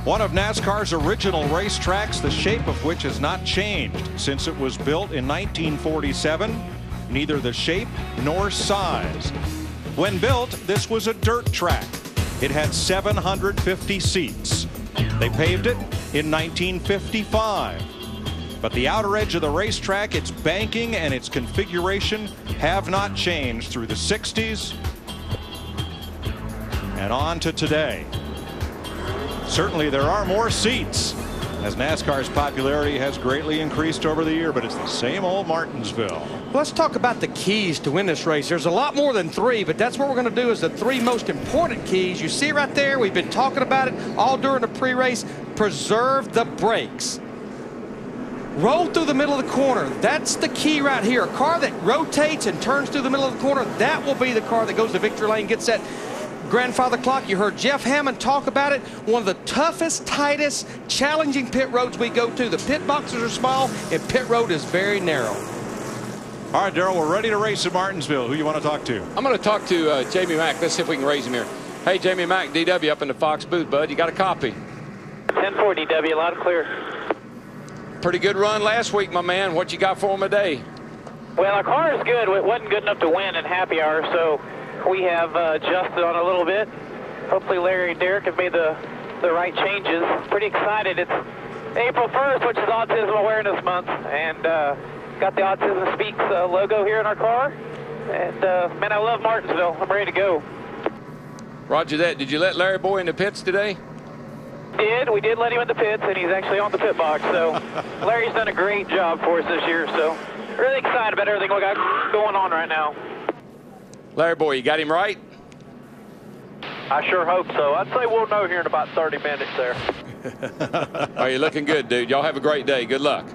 One of NASCAR's original racetracks, the shape of which has not changed since it was built in 1947. Neither the shape nor size. When built, this was a dirt track. It had 750 seats. They paved it in 1955. But the outer edge of the racetrack, its banking and its configuration have not changed through the 60s and on to today. Certainly there are more seats as NASCAR's popularity has greatly increased over the year, but it's the same old Martinsville. Let's talk about the keys to win this race. There's a lot more than three, but that's what we're going to do is the three most important keys. You see right there, we've been talking about it all during the pre-race. Preserve the brakes. Roll through the middle of the corner. That's the key right here. A car that rotates and turns through the middle of the corner, that will be the car that goes to victory lane, gets that grandfather clock. You heard Jeff Hammond talk about it. One of the toughest, tightest, challenging pit roads we go to. The pit boxes are small and pit road is very narrow. All right, Darrell, we're ready to race at Martinsville. Who you want to talk to? I'm going to talk to Jamie Mack. Let's see if we can raise him here. Hey, Jamie Mack, DW up in the Fox booth, bud. You got a copy? 10-4 DW, loud and clear. Pretty good run last week, my man. What you got for him today? Well, our car is good. It wasn't good enough to win in happy hour, so we have adjusted on a little bit. Hopefully Larry and Derek have made the right changes. Pretty excited. It's April 1st, which is Autism Awareness Month, and got the Autism Speaks logo here in our car. And man, I love Martinsville. I'm ready to go. Roger that. Did you let Larry Boy in the pits today? We did let him in the pits, and he's actually on the pit box. So Larry's done a great job for us this year. So really excited about everything we got going on right now. Larry Boy, you got him right? I sure hope so. I'd say we'll know here in about 30 minutes there. Oh, you're looking good, dude. Y'all have a great day. Good luck.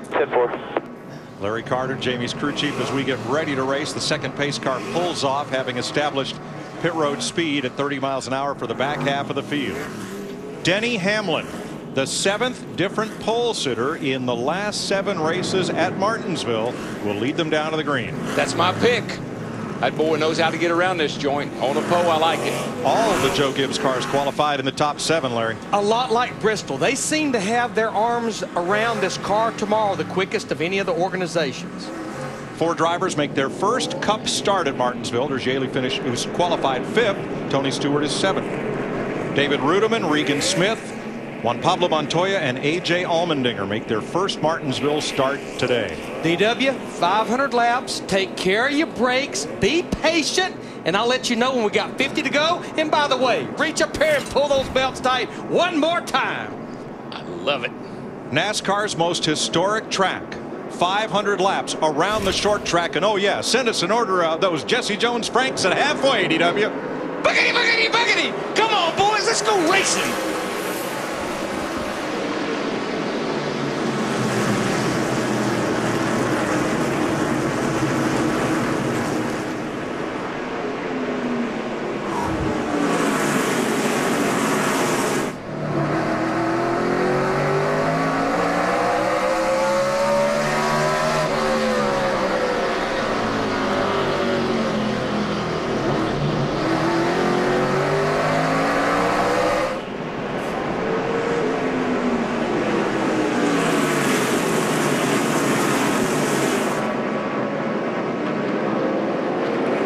10-4. Larry Carter, Jamie's crew chief, as we get ready to race. The second pace car pulls off, having established pit road speed at 30 miles an hour for the back half of the field. Denny Hamlin, the 7th different pole sitter in the last 7 races at Martinsville, will lead them down to the green. That's my pick. That boy knows how to get around this joint. On a pole, I like it. All of the Joe Gibbs cars qualified in the top 7, Larry. A lot like Bristol. They seem to have their arms around this car tomorrow, the quickest of any of the organizations. 4 drivers make their first Cup start at Martinsville. There's Yaley Finish, who's qualified 5th. Tony Stewart is 7th. David Rudiman, Regan Smith, Juan Pablo Montoya, and A.J. Allmendinger make their first Martinsville start today. DW, 500 laps. Take care of your brakes. Be patient, and I'll let you know when we got 50 to go. And by the way, reach up here and pull those belts tight one more time. I love it. NASCAR's most historic track. 500 laps around the short track. And oh yeah, send us an order of those Jesse Jones Franks at halfway, DW. Boogity, boogity, boogity. Come on, boys, let's go racing.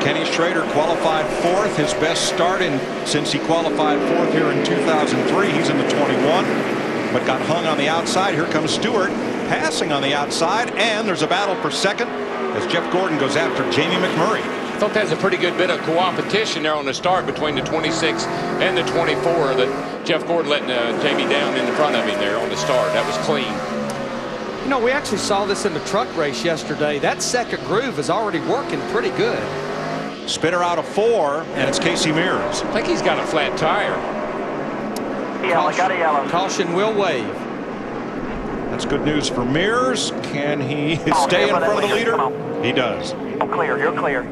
Kenny Schrader qualified 4th, his best start since he qualified 4th here in 2003. He's in the 21, but got hung on the outside. Here comes Stewart passing on the outside, and there's a battle for 2nd as Jeff Gordon goes after Jamie McMurray. I thought that was a pretty good bit of competition there on the start between the 26 and the 24. That Jeff Gordon letting Jamie down in the front of him there on the start. That was clean. You know, we actually saw this in the truck race yesterday. That second groove is already working pretty good. Spinner out of 4, and it's Casey Mears. I think he's got a flat tire. Yellow, got a yellow. Caution will wave. That's good news for Mears. Can he stay in front of the leader? He does. I'm clear. You're clear.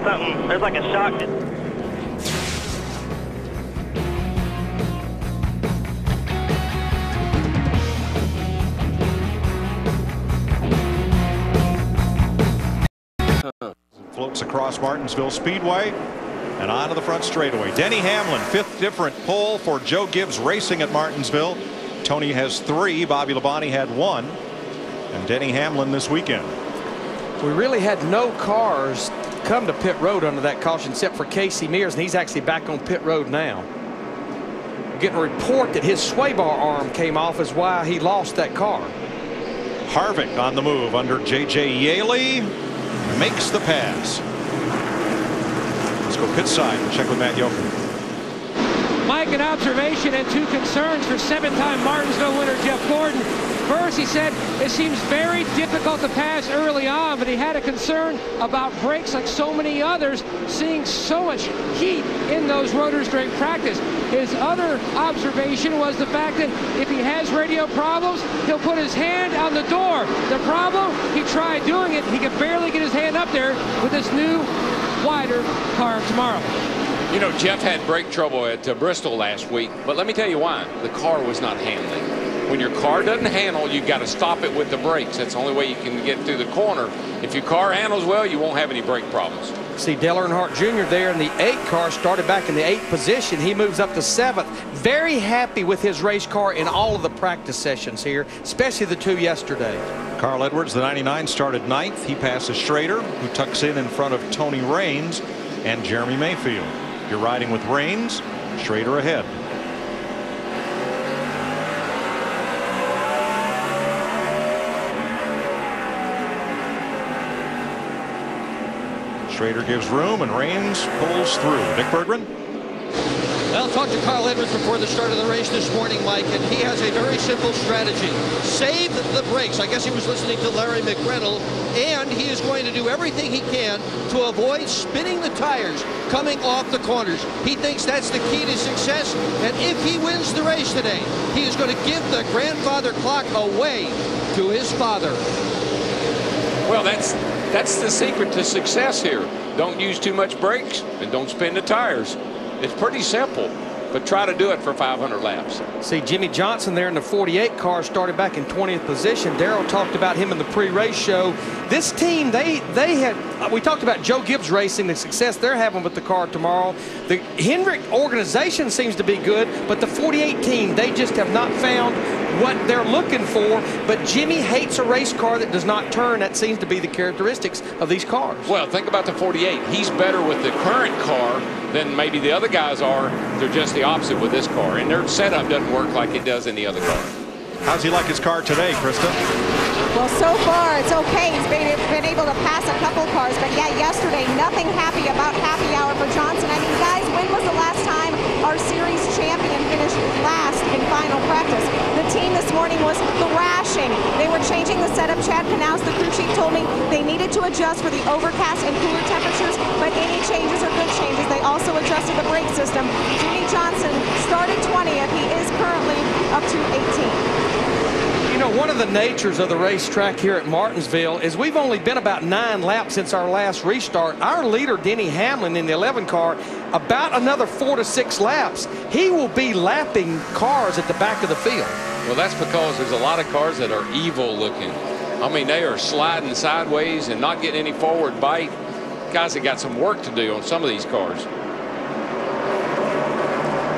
Something. There's like a shock. Floats across Martinsville Speedway. And on to the front straightaway. Denny Hamlin, 5th different pole for Joe Gibbs Racing at Martinsville. Tony has 3. Bobby Labonte had 1. And Denny Hamlin this weekend. We really had no cars come to pit road under that caution except for Casey Mears, and he's actually back on pit road now. We're getting a report that his sway bar arm came off is why he lost that car. Harvick on the move under J.J. Yaley. Makes the pass. Let's go pit side and check with Matt Yoakum. Mike, an observation and 2 concerns for 7-time Martinsville winner Jeff Gordon. First, he said it seems very difficult to pass early on, but he had a concern about brakes like so many others, seeing so much heat in those rotors during practice. His other observation was the fact that if he has radio problems, he'll put his hand on the door. The problem, he tried doing it, he could barely get his hand up there with this new, wider car tomorrow. You know, Jeff had brake trouble at Bristol last week, but let me tell you why. The car was not handling. When your car doesn't handle, you've got to stop it with the brakes. That's the only way you can get through the corner. If your car handles well, you won't have any brake problems. See Dale Earnhardt Jr. there in the 8 car, started back in the 8th position. He moves up to 7th. Very happy with his race car in all of the practice sessions here, especially the 2 yesterday. Carl Edwards, the 99, started 9th. He passes Schrader, who tucks in front of Tony Raines and Jeremy Mayfield. You're riding with Raines, Schrader ahead. Schrader gives room and Raines pulls through. Dick Berggren. I'll talk to Carl Edwards before the start of the race this morning, Mike, and he has a very simple strategy. Save the brakes. I guess he was listening to Larry McReynolds, and he is going to do everything he can to avoid spinning the tires coming off the corners. He thinks that's the key to success, and if he wins the race today, he is going to give the grandfather clock away to his father. Well, that's the secret to success here. Don't use too much brakes and don't spin the tires. It's pretty simple, but try to do it for 500 laps. See Jimmy Johnson there in the 48 car, started back in 20th position. Darrell talked about him in the pre-race show. This team, we talked about Joe Gibbs Racing, the success they're having with the car tomorrow. The Hendrick organization seems to be good, but the 48 team, they just have not found what they're looking for. But Jimmy hates a race car that does not turn. That seems to be the characteristics of these cars. Well, think about the 48. He's better with the current car than maybe the other guys are. They're just the opposite with this car, and their setup doesn't work like it does in the other car. How's he like his car today, Krista? Well, so far it's okay. He's been able to pass a couple cars, but yeah, yesterday nothing happy about happy hour for Johnson. I mean, guys, when was the last time our series champion finished last in final practice? The team this morning was thrashing. They were changing the setup. Chad Knaus, the crew chief, told me they needed to adjust for the overcast and cooler temperatures, but any changes are good changes. They also adjusted the brake system. Jimmy Johnson started 20th. He is currently up to 18th. You know, one of the natures of the racetrack here at Martinsville is we've only been about 9 laps since our last restart. Our leader, Denny Hamlin, in the 11 car, about another 4 to 6 laps. He will be lapping cars at the back of the field. Well, that's because there's a lot of cars that are evil looking. I mean, they are sliding sideways and not getting any forward bite. Guys have got some work to do on some of these cars.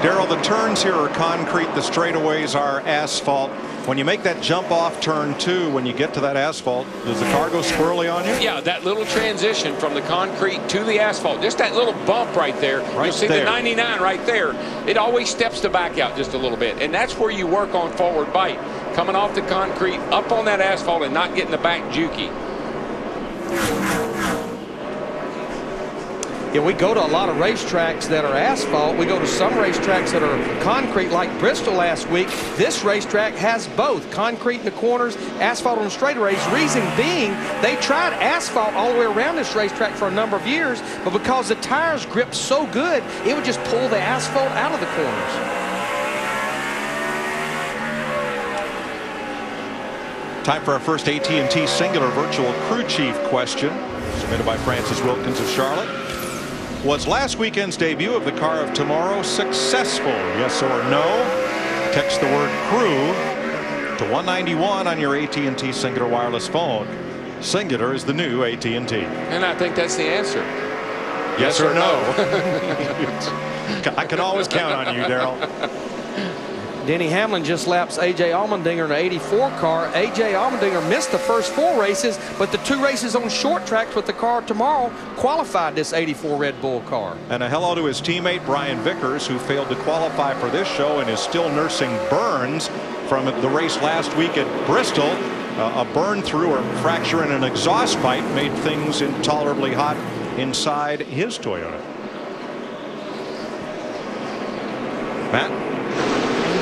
Darrell, the turns here are concrete. The straightaways are asphalt. When you make that jump off turn 2, when you get to that asphalt, does the car go squirrely on you? Yeah, that little transition from the concrete to the asphalt, just that little bump right there. You'll see the 99 right there. It always steps the back out just a little bit, and that's where you work on forward bite. Coming off the concrete, up on that asphalt, and not getting the back jukey. Yeah, we go to a lot of racetracks that are asphalt. We go to some racetracks that are concrete, like Bristol last week. This racetrack has both concrete in the corners, asphalt on the straightaways. Reason being, they tried asphalt all the way around this racetrack for a number of years, but because the tires gripped so good, it would just pull the asphalt out of the corners. Time for our first AT&T Singular Virtual Crew Chief question, submitted by Francis Wilkins of Charlotte. Was last weekend's debut of the car of tomorrow successful? Yes or no? Text the word crew to 191 on your AT&T Singular wireless phone. Singular is the new AT&T. And I think that's the answer. Yes or no? I can always count on you, Darrell. Denny Hamlin just laps A.J. Allmendinger in an 84 car. A.J. Allmendinger missed the first 4 races, but the 2 races on short tracks with the car tomorrow qualified this 84 Red Bull car. And a hello to his teammate Brian Vickers, who failed to qualify for this show and is still nursing burns from the race last week at Bristol. A burn through or fracture in an exhaust pipe made things intolerably hot inside his Toyota. Matt?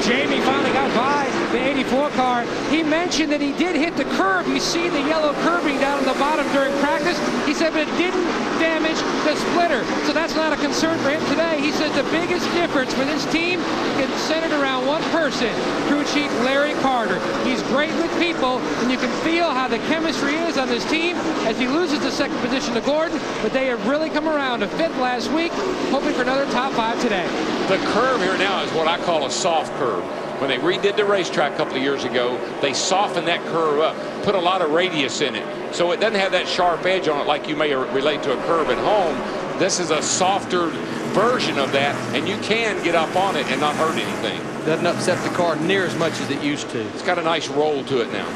Jamie finally got by the 84 car. He mentioned that he did hit the curb. You see the yellow curbing down on the bottom during practice. He said, but it didn't damage the splitter. So that's not a concern for him today. He says the biggest difference for this team is centered around one person, crew chief Larry Carter. He's great with people, and you can feel how the chemistry is on this team as he loses the second position to Gordon, but they have really come around to 5th last week, hoping for another top 5 today. The curve here now is what I call a soft curve. When they redid the racetrack a couple of years ago, they softened that curve up, put a lot of radius in it. So it doesn't have that sharp edge on it like you may relate to a curve at home. This is a softer version of that, and you can get up on it and not hurt anything. Doesn't upset the car near as much as it used to. It's got a nice roll to it now.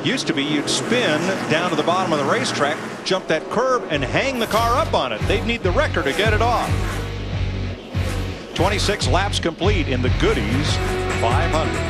Used to be you'd spin down to the bottom of the racetrack, jump that curb, and hang the car up on it. They'd need the wrecker to get it off. 26 laps complete in the Goody's 500.